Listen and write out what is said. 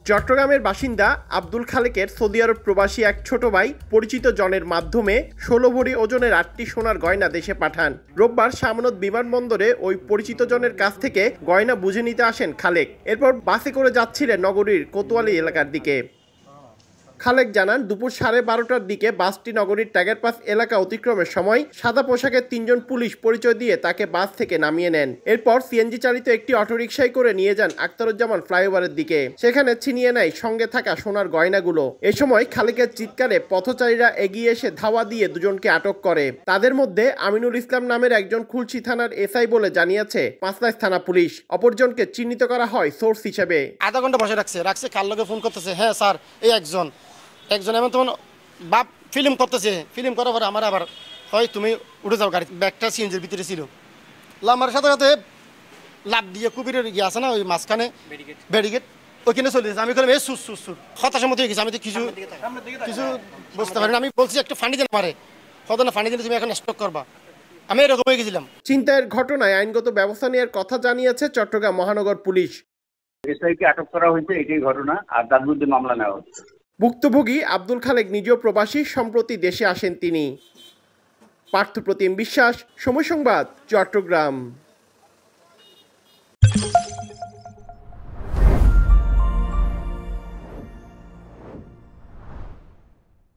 চট্টগ্রামের বাসিন্দা আব্দুল খালেকের সৌদি আরব প্রবাসী এক ছোট ভাই পরিচিত জনের মাধ্যমে ১৬ ভরি ওজনের ৮টি সোনার গয়না দেশে পাঠান। রোববার শামনত বিমানবন্দরে ওই পরিচিত জনের কাছ থেকে গয়না বুঝে নিতে আসেন খালেক। এরপর বাসে করে যাচ্ছিলেন নগরীর কোতোয়ালি এলাকার দিকে। খালেক জানান, দুপুর 12:30টার দিকে বাসটি নগরীর টাইগার পাস এলাকা অতিক্রমের সময় সাদা পোশাকের ৩ জন পুলিশ পরিচয় দিয়ে তাকে বাস থেকে নামিয়ে নেন। এরপর সিএনজি চালিত একটি অটোরিকশায় করে নিয়ে যান আখতারুজ্জামান ফ্লাইওভারের দিকে। সেখানে ছিনিয়ে নেয় সঙ্গে থাকা সোনার গয়নাগুলো। এ সময় খালেকের চিৎকারে পথচারীরা এগিয়ে এসে ধাওয়া দিয়ে দুজনকে আটক করে। তাদের মধ্যে আমিনুল ইসলাম নামের একজন খুলশী থানার এসআই বলে জানিয়েছে পাঁচলাইশ থানা পুলিশ। অপরজনকে চিহ্নিত করা হয় সোর্স হিসেবে। আধা ঘন্টা বসে রাখছে কার লগে ফোন করতেছে, হ্যাঁ স্যার এই একজন এমন তখন বাপ ফিল্ম করতেছে। ফিল্ম করার পরে আমার আবার হয় তুমি উঠে যাও গাড়ি। ব্যাগটা সিএনজির ভিতরে ছিল। আমার সাথে সাথে লাভ দিয়ে কুবিরের গিয়ে আছে না ওই মাঝখানে ব্যারিকেড, ওইখানে চলে যাচ্ছে। আমি বললাম এই সুর হতাশার মতো হয়ে গেছে। আমি তো কিছু বুঝতে পারি না। আমি বলছি একটা ফান্ডি দিন মারে কত না ফান্ডি দিলে তুমি এখন স্টক করবা। আমি এরকম হয়ে গেছিলাম। ছিনতাইয়ের ঘটনায় আইনগত ব্যবস্থা নেওয়ার কথা জানিয়েছে চট্টগ্রাম মহানগর পুলিশ। এসআইকে আটক করা হয়েছে, এটাই ঘটনা, আর তার বিরুদ্ধে মামলা নেওয়া হচ্ছে। ভুক্তভোগী আব্দুল খালেক নিজেও প্রবাসী, সম্প্রতি দেশে আসেন তিনি। পার্থপ্রতিম বিশ্বাস, সময় সংবাদ, চট্টগ্রাম।